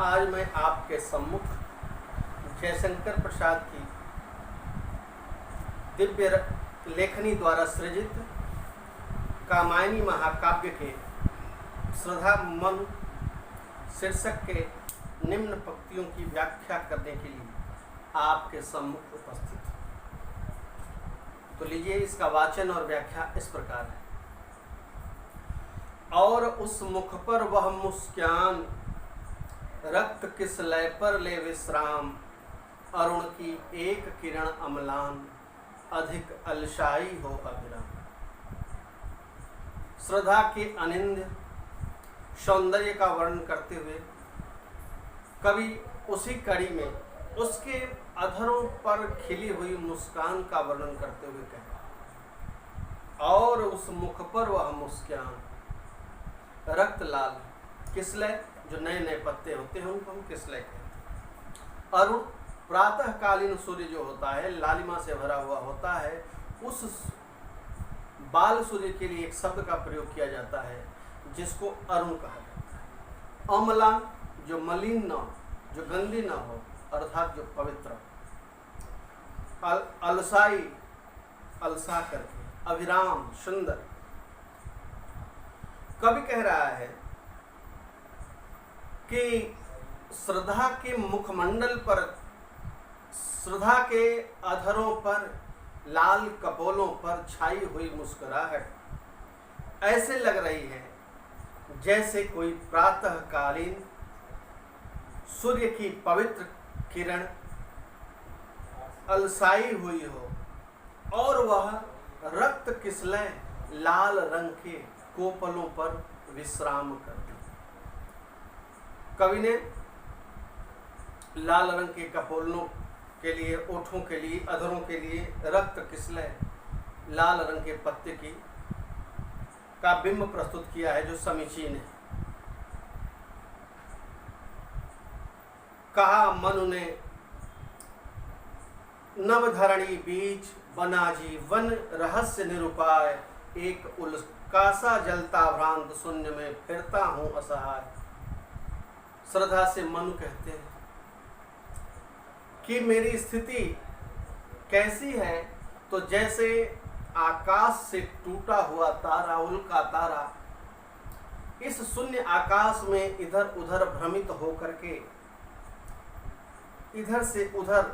आज मैं आपके सम्मुख जयशंकर प्रसाद की दिव्य लेखनी द्वारा सृजित कामायनी महाकाव्य के श्रद्धा मन शीर्षक के निम्न पंक्तियों की व्याख्या करने के लिए आपके सम्मुख उपस्थित। तो लीजिए, इसका वाचन और व्याख्या इस प्रकार है। और उस मुख पर वह मुस्कान, रक्त किस लय पर ले विश्राम, अरुण की एक किरण अम्लान, अधिक अलशाई हो अविराम। श्रद्धा के अनिंद्य सौंदर्य का वर्णन करते हुए कवि उसी कड़ी में उसके अधरों पर खिली हुई मुस्कान का वर्णन करते हुए कहते, और उस मुख पर वह मुस्कान, रक्त लाल, किसलय, जो नए नए पत्ते होते हैं उनको हम किसलय कहते हैं। अरुण, प्रातःकालीन सूर्य जो होता है लालिमा से भरा हुआ होता है, उस बाल सूर्य के लिए एक शब्द का प्रयोग किया जाता है जिसको अरुण कहा जाता है। अम्लान, जो मलिन न हो, जो गंदी न हो, अर्थात जो पवित्र। अलसाई, अलसा करके, अविराम, सुंदर। कवि कह रहा है कि श्रद्धा के मुखमंडल पर, श्रद्धा के अधरों पर, लाल कपोलों पर छाई हुई मुस्कुराहट ऐसे लग रही है जैसे कोई प्रातःकालीन सूर्य की पवित्र किरण अलसाई हुई हो, और वह रक्त किसलय लाल रंग के कोपलों पर विश्राम करती। कवि ने लाल रंग के कपोलों के लिए, ओठों के लिए, अधरों के लिए रक्त किसलय लाल रंग के पत्ते की का बिंब प्रस्तुत किया है जो समीचीन है। कहा मनु ने, नवधरणी बीच बना जीवन रहस्य निरुपाय, एक उल्कासा जलता भ्रांत शून्य में फिरता हूं असहाय। श्रद्धा से मनु कहते हैं कि मेरी स्थिति कैसी है, तो जैसे आकाश से टूटा हुआ तारा, उल्का तारा, इस शून्य आकाश में इधर उधर भ्रमित होकर के इधर से उधर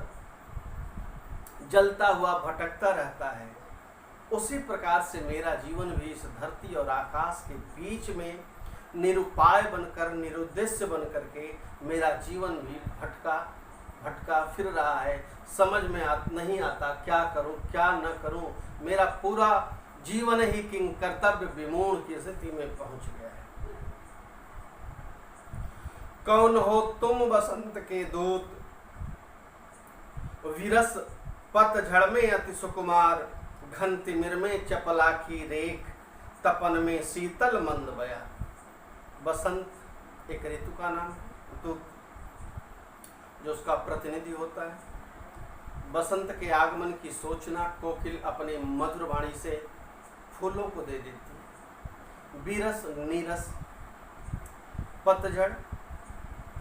जलता हुआ भटकता रहता है, उसी प्रकार से मेरा जीवन भी इस धरती और आकाश के बीच में निरुपाय बनकर, निरुद्देश्य बनकर के मेरा जीवन भी भटका फिर रहा है। समझ में नहीं आता क्या करूं क्या न करूं। मेरा पूरा जीवन ही किंग कर्तव्य विमूढ़ की स्थिति में पहुंच गया है। कौन हो तुम बसंत के दूत, विरस पतझड़ में अति सुकुमार, घन तिमिर में चपला की रेख, तपन में शीतल मंद बया। बसंत एक ऋतु का नाम है, दूत जो उसका प्रतिनिधि होता है। बसंत के आगमन की सूचना कोकिल अपने मधुर वाणी से फूलों को दे देती है। बीरस, नीरस, पतझड़,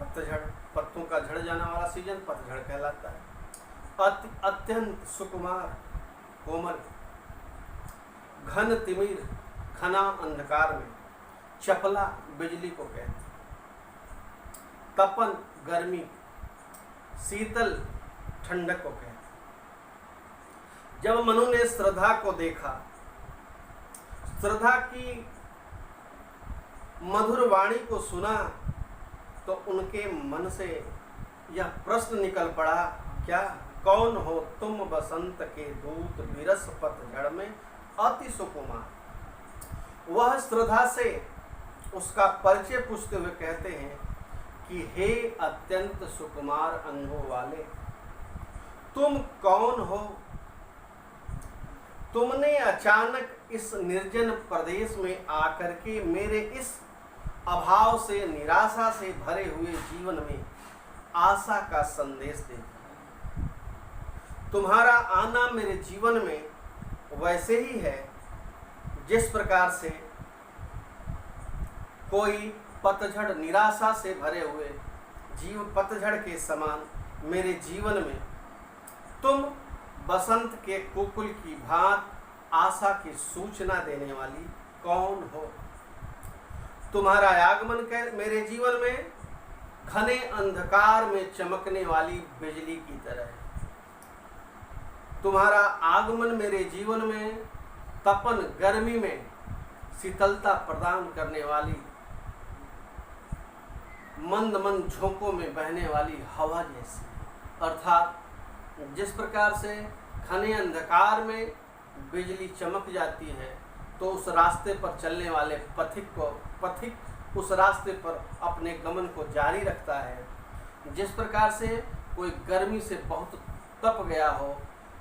पतझड़ पत्तों का झड़ जाना वाला सीजन पतझड़ कहलाता है। अत्यंत सुकुमार, कोमल, घन तिमिर, घना अंधकार में, चपला बिजली को कहते हैं, तपन गर्मी, शीतल ठंडक को कहते हैं। जब मनु ने श्रद्धा को देखा, श्रद्धा की मधुर वाणी को सुना, तो उनके मन से यह प्रश्न निकल पड़ा, क्या? कौन हो तुम बसंत के दूत, विरस पतझड़ में अति सुकुमार। वह श्रद्धा से उसका परिचय पूछते हुए कहते हैं कि हे अत्यंत सुकुमार अंगों वाले, तुम कौन हो? तुमने अचानक इस निर्जन प्रदेश में आकर के मेरे इस अभाव से, निराशा से भरे हुए जीवन में आशा का संदेश दे दिया। तुम्हारा आना मेरे जीवन में वैसे ही है जिस प्रकार से कोई पतझड़ निराशा से भरे हुए पतझड़ के समान मेरे जीवन में तुम बसंत के कोकिल की भांति आशा की सूचना देने वाली कौन हो। तुम्हारा आगमन मेरे जीवन में घने अंधकार में चमकने वाली बिजली की तरह है। तुम्हारा आगमन मेरे जीवन में तपन गर्मी में शीतलता प्रदान करने वाली मंद मंद झोंकों में बहने वाली हवा जैसी। अर्थात जिस प्रकार से घने अंधकार में बिजली चमक जाती है तो उस रास्ते पर चलने वाले पथिक उस रास्ते पर अपने गमन को जारी रखता है। जिस प्रकार से कोई गर्मी से बहुत तप गया हो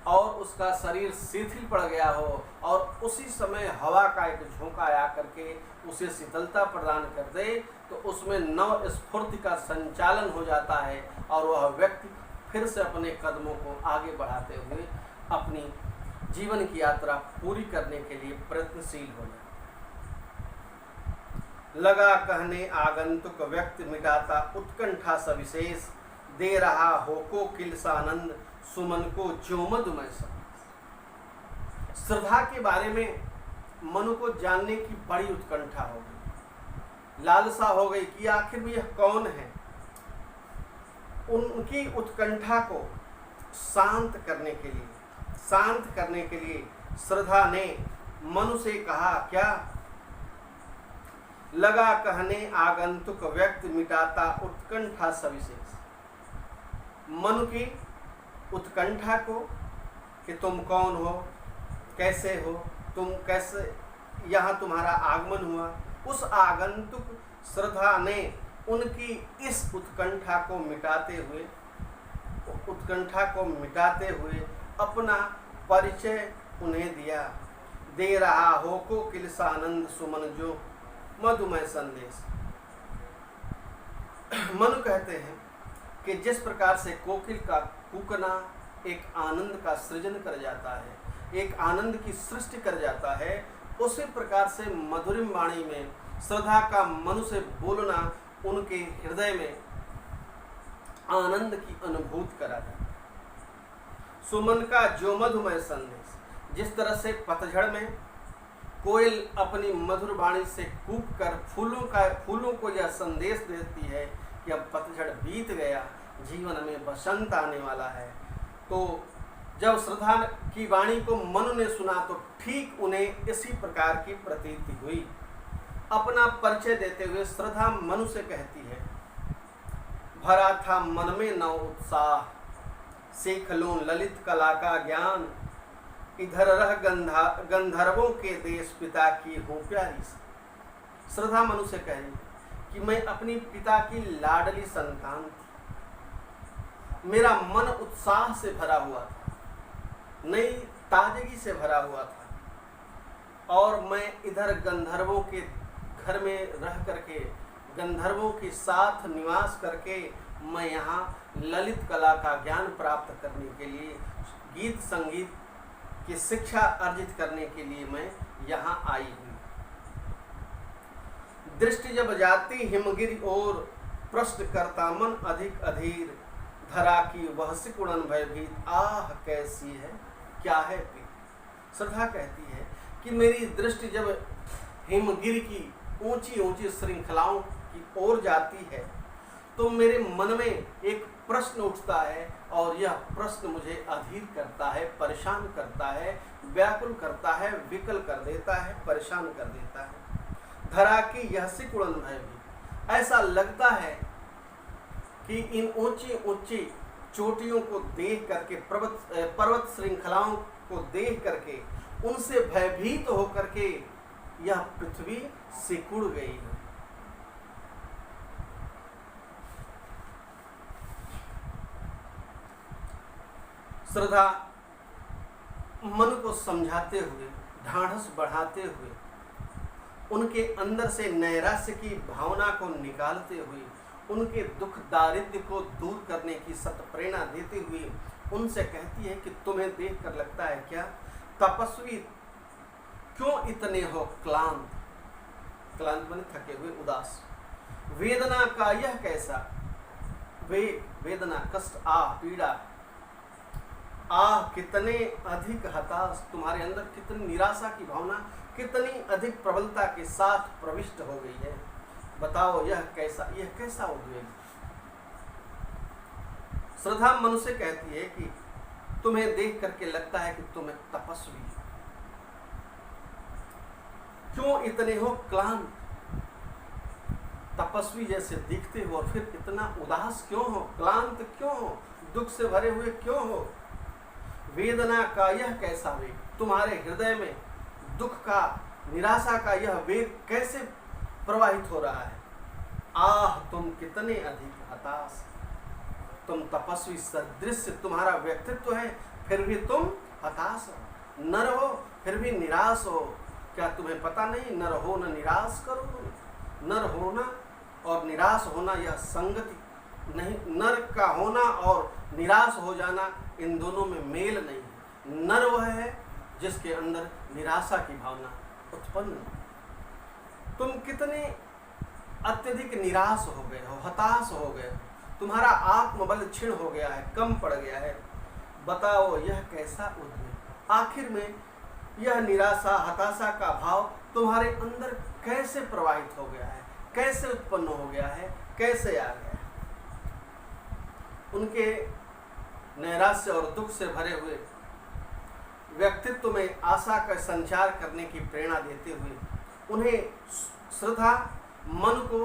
और उसका शरीर शिथिल पड़ गया हो और उसी समय हवा का एक झोंका आ करके उसे शीतलता प्रदान कर दे तो उसमें नव स्फूर्ति का संचालन हो जाता है और वह व्यक्ति फिर से अपने कदमों को आगे बढ़ाते हुए अपनी जीवन की यात्रा पूरी करने के लिए प्रयत्नशील हो जाए। लगा कहने आगंतुक व्यक्ति मिटाता उत्कंठा सविशेष, दे रहा हो कोकिल सा आनंद सुमन को ज्यों मधुमय संदेश। श्रद्धा के बारे में मनु को जानने की बड़ी उत्कंठा हो गई, लालसा हो गई कि आखिर में यह कौन है। उनकी उत्कंठा को शांत करने के लिए श्रद्धा ने मनु से कहा क्या? लगा कहने आगंतुक व्यक्ति मिटाता उत्कंठा सविशेष। मनु की उत्कंठा को कि तुम कौन हो, कैसे हो, तुम कैसे यहाँ तुम्हारा आगमन हुआ, उस आगंतुक श्रद्धा ने उनकी इस उत्कंठा को मिटाते हुए अपना परिचय उन्हें दिया। दे रहा हो कोकिल सा आनंद सुमन जो मधुमय संदेश। मनु कहते हैं कि जिस प्रकार से कोकिल का कूकना एक आनंद का सृजन कर जाता है, एक आनंद की सृष्टि कर जाता है, उसी प्रकार से मधुरिम वाणी में श्रद्धा का मनु से बोलना उनके हृदय में आनंद की अनुभूति कराता है। सुमन का जो मधुमय संदेश, जिस तरह से पतझड़ में कोयल अपनी मधुर वाणी से कूक कर फूलों को यह संदेश देती है कि अब पतझड़ बीत गया, जीवन में बसंत आने वाला है। तो जब श्रद्धा की वाणी को मनु ने सुना तो ठीक उन्हें इसी प्रकार की प्रतीति हुई। अपना परिचय देते हुए श्रद्धा मनु से कहती है, भरा था मन में नव उत्साह, सीख लूं ललित कला का ज्ञान, इधर रह गंधर्वों के देश पिता की हूँ प्यारी। श्रद्धा मनु से कही कि मैं अपनी पिता की लाडली संतान थी, मेरा मन उत्साह से भरा हुआ था, नई ताजगी से भरा हुआ था और मैं इधर गंधर्वों के घर में रह करके, गंधर्वों के साथ निवास करके मैं यहाँ ललित कला का ज्ञान प्राप्त करने के लिए, गीत संगीत की शिक्षा अर्जित करने के लिए मैं यहाँ आई हुई। दृष्टि जब जाती हिमगिरि और प्रश्न करता मन अधिक अधीर, धरा की वह सिकुड़न भयभीत, आह कैसी है क्या है प्रीत। श्रद्धा कहती है कि मेरी दृष्टि जब हिमगिरि की ऊंची ऊंची श्रृंखलाओं की ओर जाती है तो मेरे मन में एक प्रश्न उठता है और यह प्रश्न मुझे अधीर करता है, परेशान करता है, व्याकुल करता है, विकल कर देता है, परेशान कर देता है। धरा की यह सिकुड़न भयभीत, ऐसा लगता है कि इन ऊंची ऊंची चोटियों को देख करके, पर्वत श्रृंखलाओं को देख करके, उनसे भयभीत होकर के यह पृथ्वी सिकुड़ गई है। श्रद्धा मन को समझाते हुए, ढाढ़स बढ़ाते हुए, उनके अंदर से नैराश्य की भावना को निकालते हुए, उनके दुख दारिद्र्य को दूर करने की सत प्रेरणा देते हुए उनसे कहती है कि तुम्हें देखकर लगता है क्या, तपस्वी क्यों इतने हो क्लांत। क्लांत माने थके हुए, उदास। वेदना का यह कैसा वेदना, कष्ट, आह, पीड़ा, आह कितने अधिक हताश, तुम्हारे अंदर कितनी निराशा की भावना कितनी अधिक प्रबलता के साथ प्रविष्ट हो गई है। बताओ यह कैसा उद्वेग। श्रद्धा मनुष्य कहती है कि तुम्हें देख करके लगता है कि तुम एक तपस्वी हो, क्यों इतने हो क्लांत, तपस्वी जैसे दिखते हो और फिर इतना उदास क्यों हो, क्लांत क्यों हो, दुख से भरे हुए क्यों हो। वेदना का यह कैसा वेग, तुम्हारे हृदय में दुख का, निराशा का यह वेग कैसे प्रवाहित हो रहा है। आह तुम कितने अधिक हताश, तुम तपस्वी सदृश तुम्हारा व्यक्तित्व है, फिर भी तुम हताश हो, नर हो फिर भी निराश हो। क्या तुम्हें पता नहीं, नर हो न निराश करो तुम। नर होना और निराश होना यह संगति नहीं, नर का होना और निराश हो जाना इन दोनों में मेल नहीं है। नर वह है जिसके अंदर निराशा की भावना उत्पन्न। तुम कितने अत्यधिक निराश हो गए हो, हताश हो गए हो, तुम्हारा आत्मबल क्षीण हो गया है, कम पड़ गया है। बताओ यह कैसा उद्वेग। आखिर में यह निराशा, हताशा का भाव तुम्हारे अंदर कैसे प्रवाहित हो गया है, कैसे उत्पन्न हो गया है, कैसे आ गया है। उनके नैराश्य और दुख से भरे हुए व्यक्तित्व में आशा का संचार करने की प्रेरणा देते हुए उन्हें श्रद्धा मन को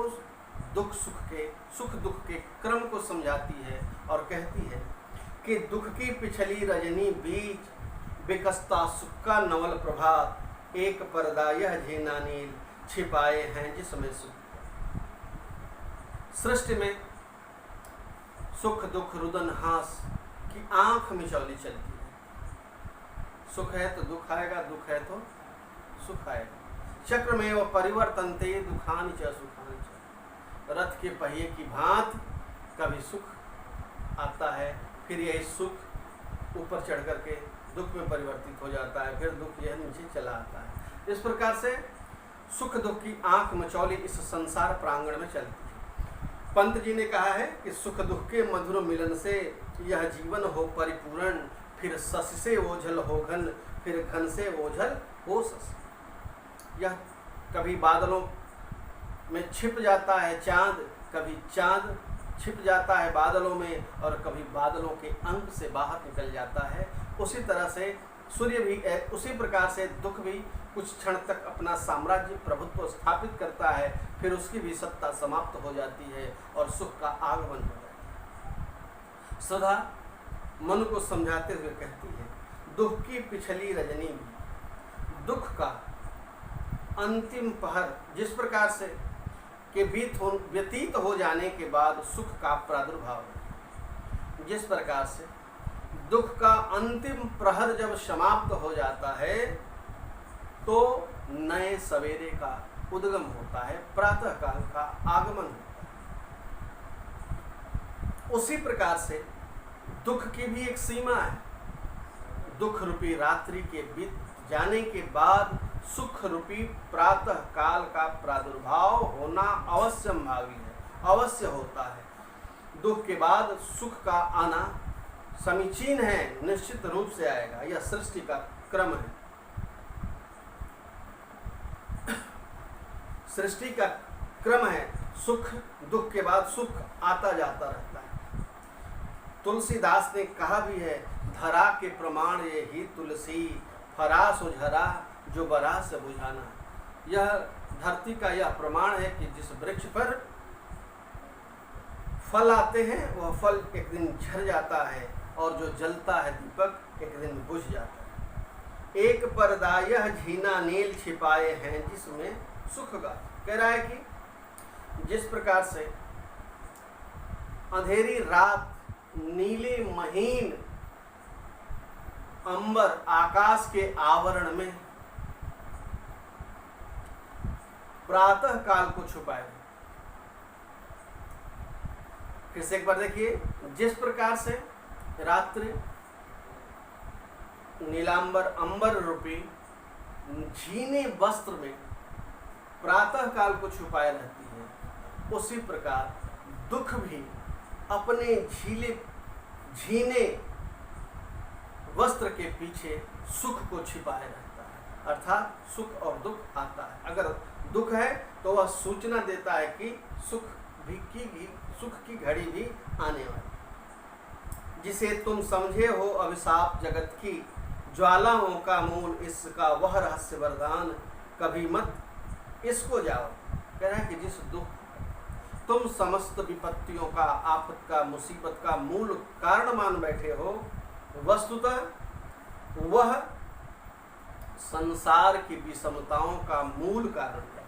सुख दुख के क्रम को समझाती है और कहती है कि दुख की पिछली रजनी बीच विकसता सुख का नवल प्रभात, एक पर्दा यह झीना नील छिपाए हैं जिसमें सुख। सृष्टि में सुख दुख रुदन हास की आंख मिचौली चलती है। सुख है तो दुख आएगा, दुख है तो सुख आएगा। चक्र में वह परिवर्तनते दुखानि च सुखानि च। रथ के पहिए की भांति कभी सुख आता है, फिर यही सुख ऊपर चढ़ करके दुख में परिवर्तित हो जाता है, फिर दुख यह नीचे चला आता है। इस प्रकार से सुख दुख की आंख मचौली इस संसार प्रांगण में चलती है। पंत जी ने कहा है कि सुख दुख के मधुर मिलन से यह जीवन हो परिपूर्ण, फिर सस से ओझल हो घन, फिर घन से ओझल हो सस। यह कभी बादलों में छिप जाता है चांद, कभी चांद छिप जाता है बादलों में, और कभी बादलों के अंक से बाहर निकल जाता है। उसी तरह से सूर्य भी, उसी प्रकार से दुख भी कुछ क्षण तक अपना साम्राज्य प्रभुत्व स्थापित करता है, फिर उसकी भी सत्ता समाप्त हो जाती है और सुख का आगमन हो जाता है। सदा मन को समझाते हुए कहती है, दुख की पिछली रजनी भी, दुख का अंतिम पहर जिस प्रकार से के व्यतीत हो जाने के बाद सुख का प्रादुर्भाव है, जिस प्रकार से दुख का अंतिम प्रहर जब समाप्त हो जाता है तो नए सवेरे का उद्गम होता है, प्रातः काल का आगमन होता है। उसी प्रकार से दुख की भी एक सीमा है। दुख रूपी रात्रि के बीत जाने के बाद सुख रूपी प्रातः काल का प्रादुर्भाव होना अवश्यंभावी है, अवश्य होता है। दुख के बाद सुख का आना समीचीन है, निश्चित रूप से आएगा। यह सृष्टि का क्रम है, सृष्टि का क्रम है। सुख दुख के बाद सुख आता जाता रहता है। तुलसीदास ने कहा भी है, धरा के प्रमाण ये ही तुलसी, फरा सुझरा जो बरा से बुझाना। यह धरती का यह प्रमाण है कि जिस वृक्ष पर फल आते हैं वह फल एक दिन झड़ जाता है, और जो जलता है दीपक एक दिन बुझ जाता है। एक पर्दा यह झीना नील छिपाए हैं जिसमें सुख का। कह रहा है कि जिस प्रकार से अंधेरी रात, नीले महीन अंबर आकाश के आवरण में प्रातः काल को छुपाए। फिर से एक बार देखिए, जिस प्रकार से रात्रि नीलांबर अंबर रूपी झीने वस्त्र में प्रातः काल को छुपाए रहती है, उसी प्रकार दुख भी अपने झीने वस्त्र के पीछे सुख को छिपाए रहता है, अर्थात सुख और दुख आता है। अगर दुख है तो वह सूचना देता है कि सुख की घड़ी भी आने वाली। जिसे तुम समझे हो अभिशाप जगत की ज्वालाओं का मूल, इसका वह रहस्य वरदान कभी मत इसको जाओ। कह रहा है कि जिस दुख तुम समस्त विपत्तियों का, आफत का, मुसीबत का मूल कारण मान बैठे हो, वस्तुतः वह संसार की विषमताओं का मूल कारण है।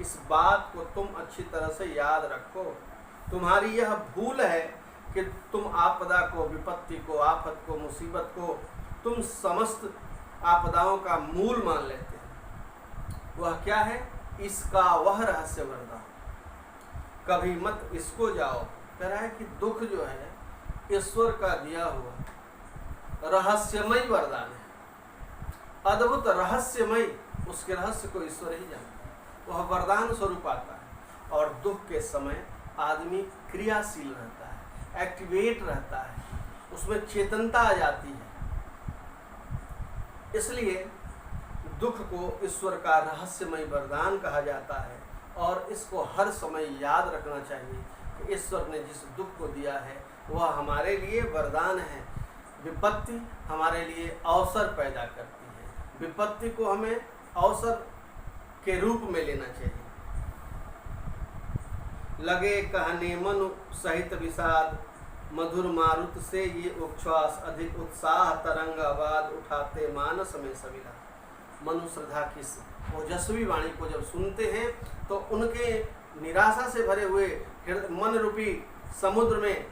इस बात को तुम अच्छी तरह से याद रखो। तुम्हारी यह भूल है कि तुम आपदा को, विपत्ति को, आफत को, मुसीबत को तुम समस्त आपदाओं का मूल मान लेते हैं। वह क्या है? इसका वह रहस्य वरदान कभी मत इसको जाओ। कह रहा है कि दुख जो है ईश्वर का दिया हुआ रहस्यमय वरदान है, अद्भुत रहस्यमय। उसके रहस्य को ईश्वर ही जानता है। वह वरदान स्वरूप आता है और दुख के समय आदमी क्रियाशील रहता है, एक्टिवेट रहता है, उसमें चेतनता आ जाती है। इसलिए दुख को ईश्वर का रहस्यमय वरदान कहा जाता है और इसको हर समय याद रखना चाहिए कि ईश्वर ने जिस दुख को दिया है वह हमारे लिए वरदान है। विपत्ति हमारे लिए अवसर पैदा करती है। विपत्ति को हमें अवसर के रूप में लेना चाहिए। लगे कहने मन सहित विषाद, मधुर मारुत से ये उच्छ्वास, अधिक उत्साह तरंग आवाज उठाते मानस में सविला। मनु श्रद्धा की ओजस्वी वाणी को जब सुनते हैं तो उनके निराशा से भरे हुए मन रूपी समुद्र में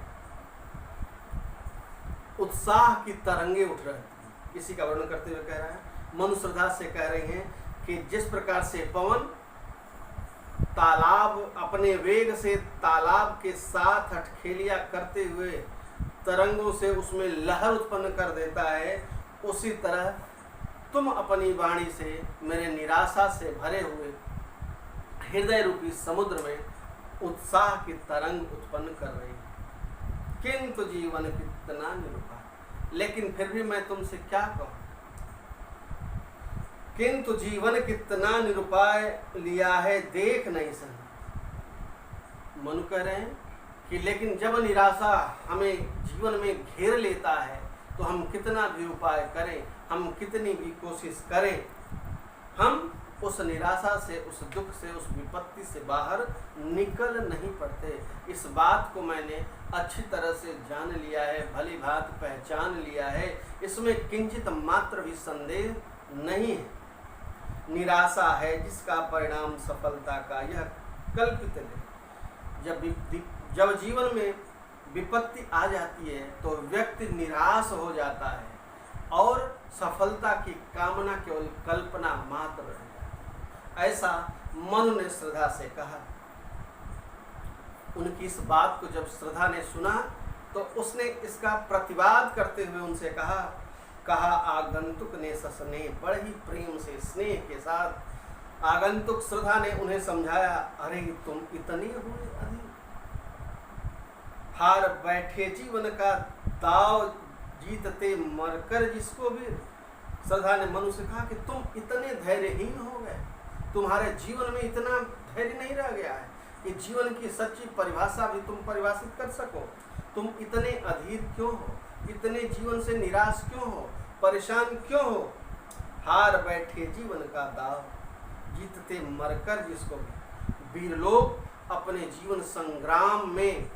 उत्साह की तरंगे उठ रही हैं। इसी का वर्णन करते हुए कह रहा है, मनु श्रद्धा से कह रही हैं कि जिस प्रकार से पवन तालाब अपने वेग से तालाब के साथ अटखेलिया करते हुए तरंगों से उसमें लहर उत्पन्न कर देता है, उसी तरह तुम अपनी वाणी से मेरे निराशा से भरे हुए हृदय रूपी समुद्र में उत्साह की तरंग उत्पन्न कर रही है। किंतु जीवन कितना निरुपाय, लेकिन फिर भी मैं तुमसे क्या कहूँ, किंतु जीवन कितना निरुपाय लिया है देख नहीं सकते। मनु कह रहे हैं कि लेकिन जब निराशा हमें जीवन में घेर लेता है तो हम कितना भी उपाय करें, हम कितनी भी कोशिश करें, हम उस निराशा से, उस दुख से, उस विपत्ति से बाहर निकल नहीं पड़ते। इस बात को मैंने अच्छी तरह से जान लिया है, भली भांति पहचान लिया है, इसमें किंचित मात्र भी संदेह नहीं है। निराशा है जिसका परिणाम सफलता का, यह कल्पित है। जब जीवन में विपत्ति आ जाती है तो व्यक्ति निराश हो जाता है और सफलता की कामना केवल कल्पना मात्र रह जाती है। ऐसा मनु ने श्रद्धा से कहा। उनकी इस बात को जब श्रद्धा ने सुना तो उसने इसका प्रतिवाद करते हुए उनसे कहा आगंतुक ने ससने, बड़े ही प्रेम से, स्नेह के साथ आगंतुक श्रद्धा ने उन्हें समझाया, अरे तुम इतने हुए अधिक, हार बैठे जीवन का दाव जीतते मरकर जिसको भी। श्रद्धा ने मनु से कहा कि तुम इतने धैर्यहीन हो गए, तुम्हारे जीवन में इतना धैर्य नहीं रह गया है कि जीवन की सच्ची परिभाषा भी तुम परिभाषित कर सको। तुम इतने अधीर क्यों हो, इतने जीवन से निराश क्यों हो, परेशान क्यों हो। हार बैठे जीवन का दाव जीतते मरकर जिसको भी। वीर लोग अपने जीवन संग्राम में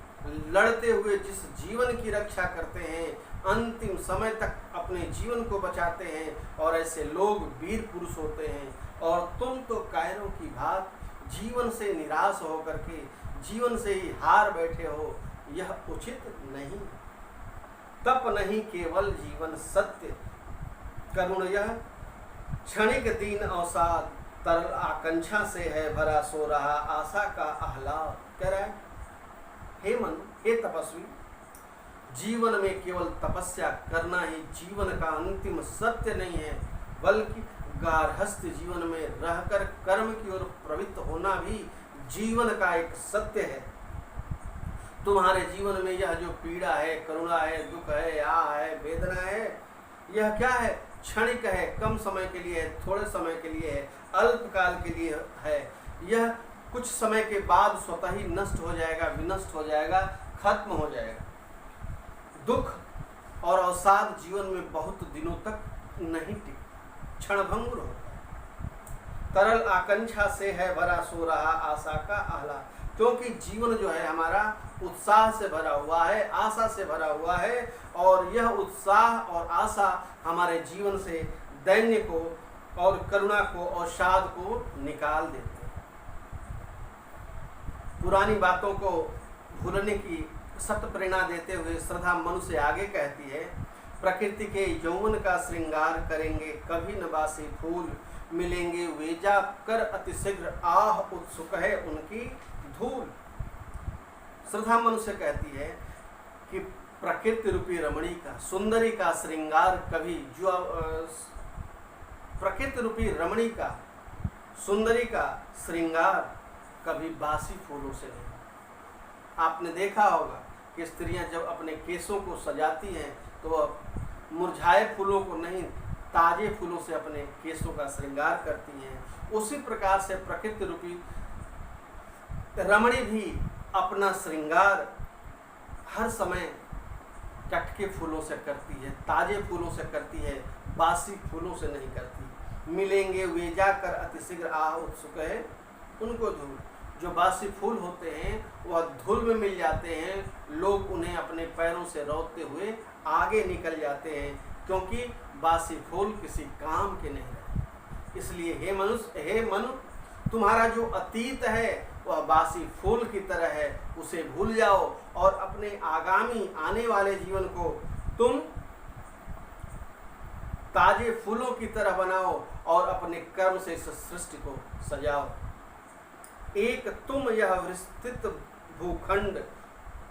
लड़ते हुए जिस जीवन की रक्षा करते हैं, अंतिम समय तक अपने जीवन को बचाते हैं, और ऐसे लोग वीर पुरुष होते हैं। और तुम तो कायरों की भात जीवन से निराश होकर के जीवन से ही हार बैठे हो, यह उचित नहीं। तप नहीं केवल जीवन सत्य, करुण यह क्षणिक दीन अवसाद, तरल आकांक्षा से है भरा सो रहा आशा का आह्लाद। कह रहा है, हे मन, हे तपस्वी, जीवन में केवल तपस्या करना ही जीवन का अंतिम सत्य नहीं है, बल्कि गार्हस्थ जीवन में रहकर कर्म की ओर प्रवृत्त होना भी जीवन का एक सत्य है। तुम्हारे जीवन में यह जो पीड़ा है, करुणा है, दुख है, आह है, वेदना है, यह क्या है? क्षणिक है, कम समय के लिए है, थोड़े समय के लिए है, अल्पकाल के लिए है। यह कुछ समय के बाद स्वतः ही नष्ट हो जाएगा, विनष्ट हो जाएगा, खत्म हो जाएगा। दुख और अवसाद जीवन में बहुत दिनों तक नहीं टिक, क्षणभंगुर होता है। तरल आकांक्षा से है भरा सो रहा आशा का आह्ला, क्योंकि जीवन जो है हमारा उत्साह से भरा हुआ है, आशा से भरा हुआ है, और यह उत्साह और आशा हमारे जीवन से दैन्य को और करुणा को और शाद को निकाल देते हैं। पुरानी बातों को भूलने की सत प्रेरणा देते हुए श्रद्धा मनुष्य आगे कहती है, प्रकृति के यौवन का श्रृंगार करेंगे कभी न बासी फूल, मिलेंगे वे जा कर अतिशीघ्र आह उत्सुक है उनकी धूल। श्रद्धा मनुष्य कहती है कि प्रकृति रूपी रमणी का, सुंदरी का श्रृंगार कभी, जो प्रकृति रूपी रमणी का, सुंदरी का श्रृंगार कभी बासी फूलों से नहीं। आपने देखा होगा कि स्त्रियां जब अपने केसों को सजाती हैं तो वह मुरझाए फूलों को नहीं, ताजे फूलों से अपने केसों का श्रृंगार करती हैं। उसी प्रकार से प्रकृति रूपी रमणी भी अपना श्रृंगार हर समय टटके फूलों से करती है, ताजे फूलों से करती है, बासी फूलों से नहीं करती। मिलेंगे वे जाकर अतिशीघ्र आह उत्सुक है उनको धूल। जो बासी फूल होते हैं वह धूल में मिल जाते हैं, लोग उन्हें अपने पैरों से रौंदते हुए आगे निकल जाते हैं, क्योंकि बासी फूल किसी काम के नहीं रहते। इसलिए हे मनु, तुम्हारा जो अतीत है वह बासी फूल की तरह है, उसे भूल जाओ और अपने आगामी आने वाले जीवन को तुम ताजे फूलों की तरह बनाओ और अपने कर्म से इस सृष्टि को सजाओ। एक तुम यह विस्तृत भूखंड,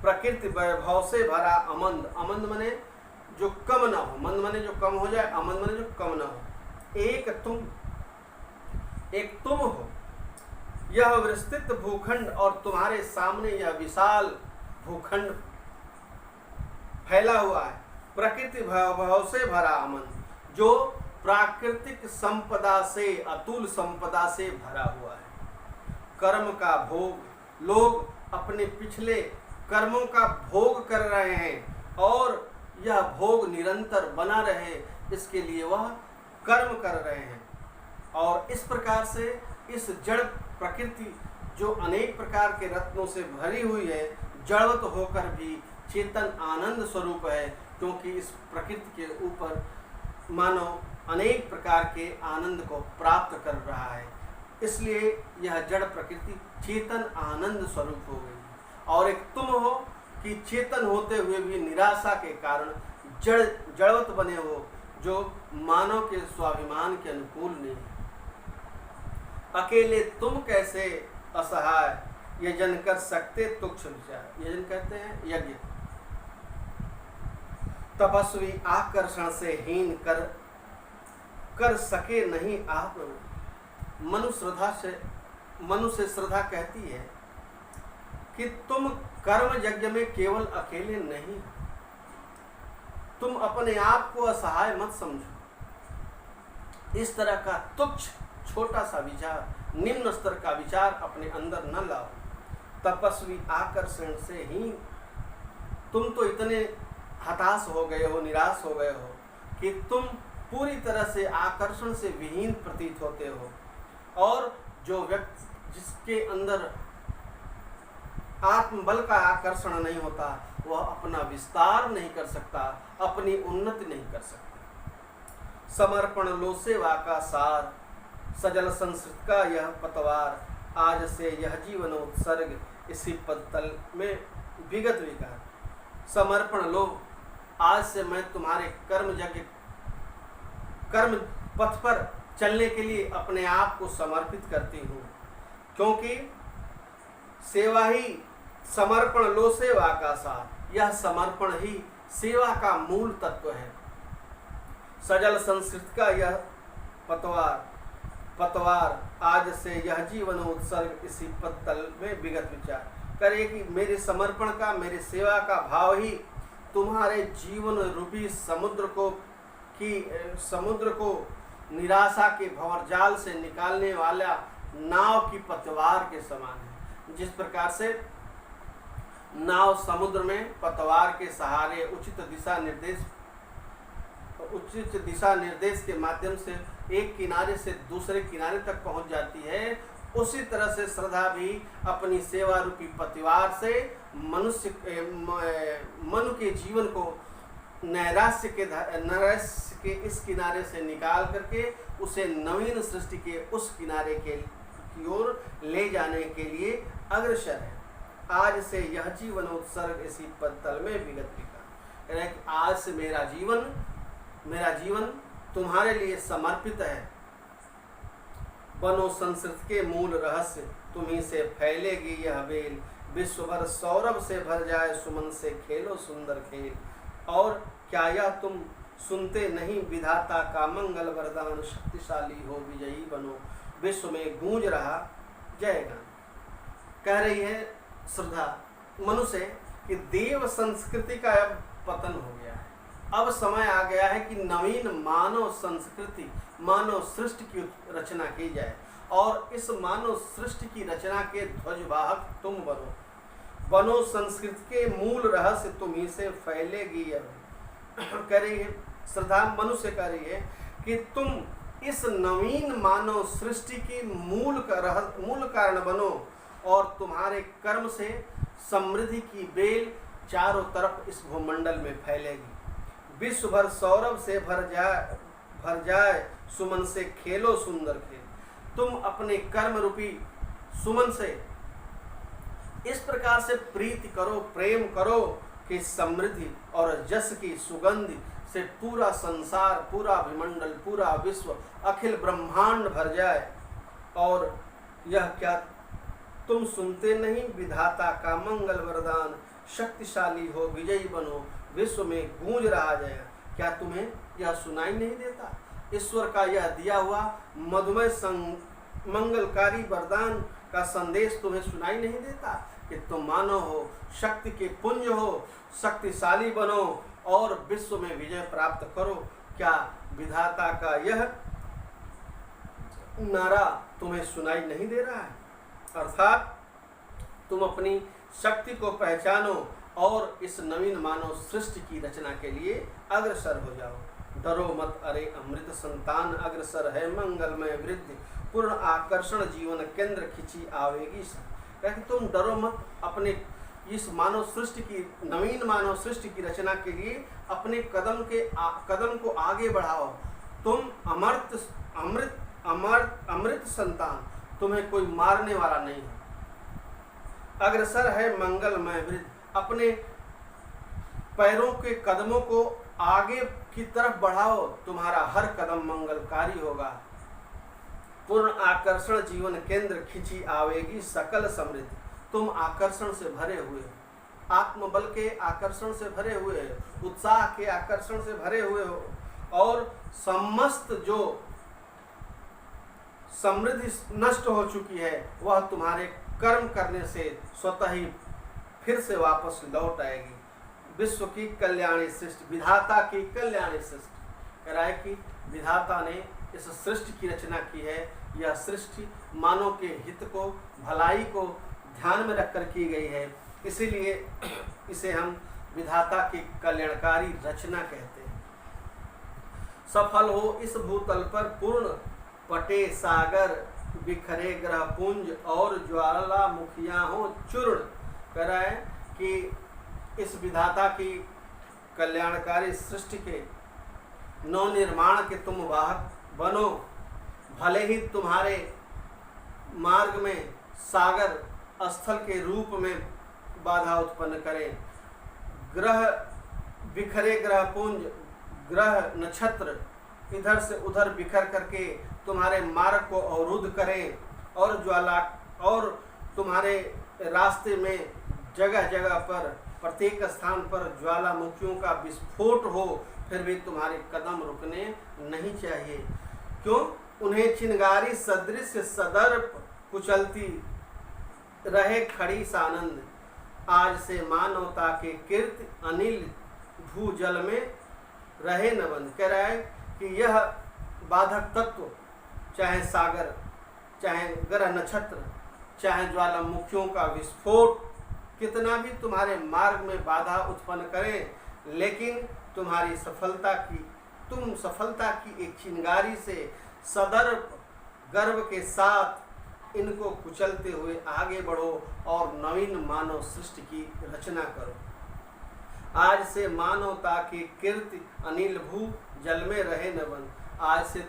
प्रकृति वैभव से भरा अमंद, अमंद मने जो कम ना हो, मंद मने जो कम हो जाए, अमंद मने जो कम ना हो। एक तुम हो यह विस्तृत भूखंड, और तुम्हारे सामने यह विशाल भूखंड फैला हुआ है। प्रकृति वैभव से भरा अमन, जो प्राकृतिक संपदा से, अतुल संपदा से भरा हुआ है। कर्म का भोग, लोग अपने पिछले कर्मों का भोग कर रहे हैं और यह भोग निरंतर बना रहे, इसके लिए वह कर्म कर रहे हैं। और इस प्रकार से इस जड़ प्रकृति जो अनेक प्रकार के रत्नों से भरी हुई है, जड़वत होकर भी चेतन आनंद स्वरूप है, क्योंकि इस प्रकृति के ऊपर मानव अनेक प्रकार के आनंद को प्राप्त कर रहा है। इसलिए यह जड़ प्रकृति चेतन आनंद स्वरूप हो गई। और एक तुम हो कि चेतन होते हुए भी निराशा के कारण जड़वत बने हो, जो मानव के स्वाभिमान के अनुकूल नहीं। अकेले तुम कैसे असहाय, यजन कर सकते तुच्छ विचार। यजन कहते हैं यज्ञ। तपस्वी आकर्षण से हीन कर सके नहीं आप। मनुष्य श्रद्धा कहती है कि तुम कर्म यज्ञ में केवल अकेले नहीं, तुम अपने आप को असहाय मत समझो। इस तरह का तुच्छ छोटा सा विचार, निम्न स्तर का विचार अपने अंदर न लाओ। तपस्वी आकर्षण से ही तुम तो इतने हताश हो गए हो, निराश हो गए हो कि तुम पूरी तरह से आकर्षण से विहीन प्रतीत होते हो। और जो व्यक्ति जिसके अंदर आत्मबल का आकर्षण नहीं होता, वह अपना विस्तार नहीं कर सकता, अपनी उन्नति नहीं कर सकता। समर्पण लो सेवा का सार, सजल संस्कृत का यह पतवार, आज से यह जीवन उत्सर्ग इसी पदतल में विगत विकार। समर्पण लो, आज से मैं तुम्हारे कर्म पथ पर चलने के लिए अपने आप को समर्पित करती हूँ, क्योंकि सेवा ही समर्पण लो सेवा का सार, यह समर्पण ही सेवा का मूल तत्व है। सजल संस्कृत का यह पतवार, आज से यह जीवन उत्सर्ग इसी पदतल में विगत विचार। करे कि मेरे समर्पण का, मेरे सेवा का भाव ही तुम्हारे जीवन रूपी समुद्र को निराशा के भंवरजाल से निकालने वाला नाव की पतवार के समान है। जिस प्रकार से नाव समुद्र में पतवार के सहारे उचित दिशा निर्देश के माध्यम से एक किनारे से दूसरे किनारे तक पहुंच जाती है, उसी तरह से श्रद्धा भी अपनी सेवा रूपी पतवार से मनु के जीवन को नैराश्य के इस किनारे से निकाल करके उसे नवीन सृष्टि के उस किनारे की ओर ले जाने के लिए अग्रसर है। आज से यह जीवन उत्सर्ग इसी पत्तल में विगत लिखा। आज से मेरा जीवन तुम्हारे लिए समर्पित है। बनो संस्कृत के मूल रहस्य तुम्ही से फैलेगी यह बेल, विश्व भर सौरभ से भर जाए सुमन से खेलो सुंदर खेल। और क्या यह तुम सुनते नहीं, विधाता का मंगल वरदान, शक्तिशाली हो विजयी बनो, विश्व में गूंज रहा जयगान। कह रही है श्रद्धा मनुष्य कि देव संस्कृति का अब पतन हो गया है। अब समय आ गया है कि नवीन मानव संस्कृति, मानव सृष्टि की रचना की जाए और इस मानव सृष्टि की रचना के ध्वजवाहक तुम बनो संस्कृति के मूल रहस्य तुम्ही से फैलेगी। कह रही है श्रद्धा मनुष्य कह रही है कि तुम इस नवीन मानव सृष्टि की मूल कारण बनो और तुम्हारे कर्म से समृद्धि की बेल चारों तरफ इस भूमंडल में फैलेगी। विश्व भर सौरभ से भर जाए सुमन से खेलो सुंदर खेल। तुम अपने कर्म रूपी सुमन से इस प्रकार से प्रीति करो, प्रेम करो कि समृद्धि और जस की सुगंध से पूरा संसार, पूरा विमंडल, पूरा विश्व, अखिल ब्रह्मांड भर जाए। और यह क्या तुम सुनते नहीं, विधाता का मंगल वरदान, शक्तिशाली हो विजयी बनो, विश्व में गूंज रहा जाए। क्या तुम्हें यह सुनाई नहीं देता? ईश्वर का यह दिया हुआ मधुमय मंगलकारी वरदान का संदेश तुम्हें सुनाई नहीं देता कि तुम मानव हो, शक्ति के पुंज हो, शक्तिशाली बनो और विश्व में विजय प्राप्त करो। क्या विधाता का यह नारा तुम्हें सुनाई नहीं दे रहा है? अर्थात तुम अपनी शक्ति को पहचानो और इस नवीन मानव सृष्टि की रचना के लिए अग्रसर हो जाओ। डरो मत अरे अमृत संतान, अग्रसर है मंगलमय वृद्धि, पूर्ण आकर्षण जीवन केंद्र खिंची आवेगी। कहते तुम डरो मत, अपने इस मानव सृष्टि की, नवीन मानव सृष्टि की रचना के लिए अपने कदम को आगे बढ़ाओ। तुम अमृत संतान, तुम्हें कोई मारने वाला नहीं है। अग्रसर है मंगलमय वृद्धि, अपने पैरों के कदमों को आगे की तरफ बढ़ाओ, तुम्हारा हर कदम मंगलकारी होगा। पूर्ण आकर्षण जीवन केंद्र खिंची आवेगी सकल समृद्धि। तुम आकर्षण से भरे हुए हो, आत्मबल के आकर्षण से भरे हुए हो, उत्साह के आकर्षण से भरे हुए हो और समस्त जो समृद्धि नष्ट हो चुकी है वह तुम्हारे कर्म करने से स्वतः ही फिर से वापस लौट आएगी। विश्व की कल्याणी सृष्टि, विधाता की कल्याणी सृष्टि। कह रहा है कि विधाता ने इस सृष्टि की रचना की है। यह सृष्टि मानव के हित को, भलाई को ध्यान में रखकर की गई है, इसीलिए इसे हम विधाता की कल्याणकारी रचना कहते हैं। सफल हो इस भूतल पर पूर्ण पटे सागर, बिखरे ग्रह पुंज और ज्वालामुखियां हो चूर्ण। कह रहा है कि इस विधाता की कल्याणकारी सृष्टि के नवनिर्माण के तुम वाहक बनो। भले ही तुम्हारे मार्ग में सागर स्थल के रूप में बाधा उत्पन्न करें, ग्रह बिखरे ग्रह पुंज, ग्रह नक्षत्र इधर से उधर बिखर करके तुम्हारे मार्ग को अवरुद्ध करें और ज्वाला, और तुम्हारे रास्ते में जगह जगह पर प्रत्येक स्थान पर ज्वालामुखियों का विस्फोट हो, फिर भी तुम्हारे कदम रुकने नहीं चाहिए। क्यों? उन्हें चिंगारी सदृश सदर्प कुचलती रहे खड़ी सानंद, आज से मानवता के कीर्ति अनिल भूजल में रहे न बंद। कह रहा है कि यह बाधक तत्व, चाहे सागर, चाहे ग्रह नक्षत्र, चाहे ज्वालामुखियों का विस्फोट कितना भी तुम्हारे मार्ग में बाधा उत्पन्न करे, लेकिन तुम सफलता की एक चिंगारी से सदैव गर्व के साथ इनको कुचलते हुए आगे बढ़ो और नवीन मानव सृष्टि की रचना करो। आज से मानवता की कीर्ति अनिल भू जल में रहे न बंद। आज से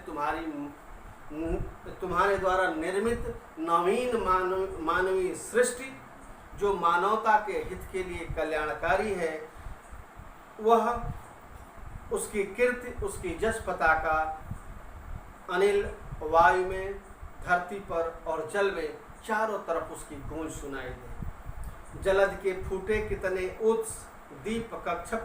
तुम्हारे द्वारा निर्मित नवीन मानवीय सृष्टि जो मानवता के हित के लिए कल्याणकारी है, वह उसकी कीर्ति, उसकी जस पताका अनिल वायु में, धरती पर और जल में चारों तरफ उसकी गूंज सुनाई दे। जलद के फूटे कितने उत्स, दीप कक्षप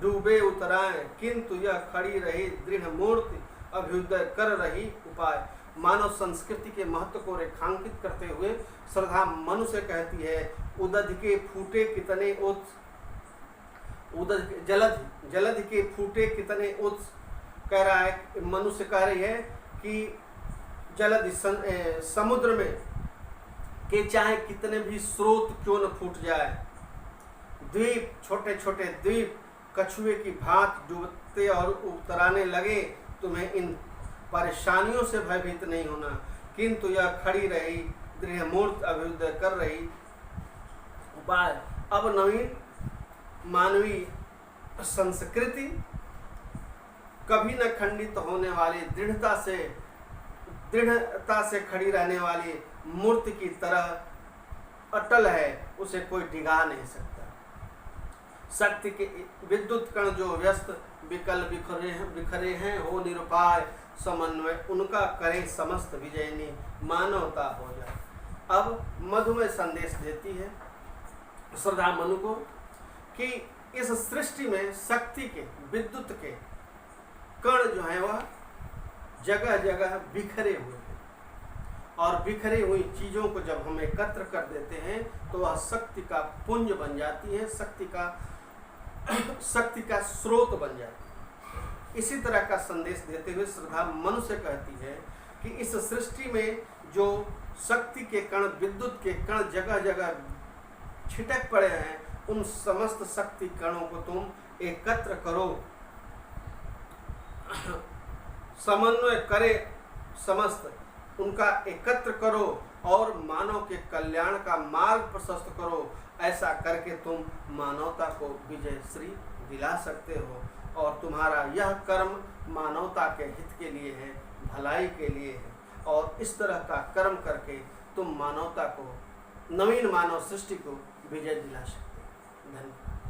डूबे उतराएं, किंतु यह खड़ी रही दृढ़ मूर्ति, अभ्युदय कर रही उपाय। मानव संस्कृति के महत्व को रेखांकित करते हुए श्रद्धा मनु से कहती है, उदध के फूटे कितने उत्स, जलध के फूटे कितने उत्स। कह रहा है, मनु से कह रही है कि जलध समुद्र में के चाहे कितने भी स्रोत क्यों न फूट जाए, द्वीप, छोटे छोटे द्वीप कछुए की भांति डूबते और उतराने लगे, तुम्हें इन परेशानियों से भयभीत नहीं होना, किंतु यह खड़ी रही दृढ़ मूर्त, अभ्युदय कर रही उपाय। अब नवीन मानवीय संस्कृति कभी न खंडित होने वाली, दृढ़ता से खड़ी रहने वाली मूर्ति की तरह अटल है, उसे कोई डिगा नहीं सकता। शक्ति के विद्युत कण जो व्यस्त विकल बिखरे हैं, हो निरुपाय समन्वय, उनका करे समस्त विजयनी, मानवता हो जाए। अब मधु में संदेश देती है श्रद्धा मनु को कि इस सृष्टि में शक्ति के, विद्युत के कण जो है वह जगह जगह बिखरे हुए हैं, और बिखरी हुई चीज़ों को जब हम एकत्र कर देते हैं तो वह शक्ति का पुंज बन जाती है, शक्ति का स्रोत बन जाती है। इसी तरह का संदेश देते हुए श्रद्धा मनु से कहती है कि इस सृष्टि में जो शक्ति के कण, विद्युत के कण जगह जगह छिटक पड़े हैं, उन समस्त शक्ति कणों को तुम एकत्र करो, समन्वय करे, समस्त उनका एकत्र करो और मानव के कल्याण का मार्ग प्रशस्त करो। ऐसा करके तुम मानवता को विजय श्री दिला सकते हो, और तुम्हारा यह कर्म मानवता के हित के लिए है, भलाई के लिए है, और इस तरह का कर्म करके तुम मानवता को, नवीन मानव सृष्टि को विजय दिला सकते हो। धन्यवाद।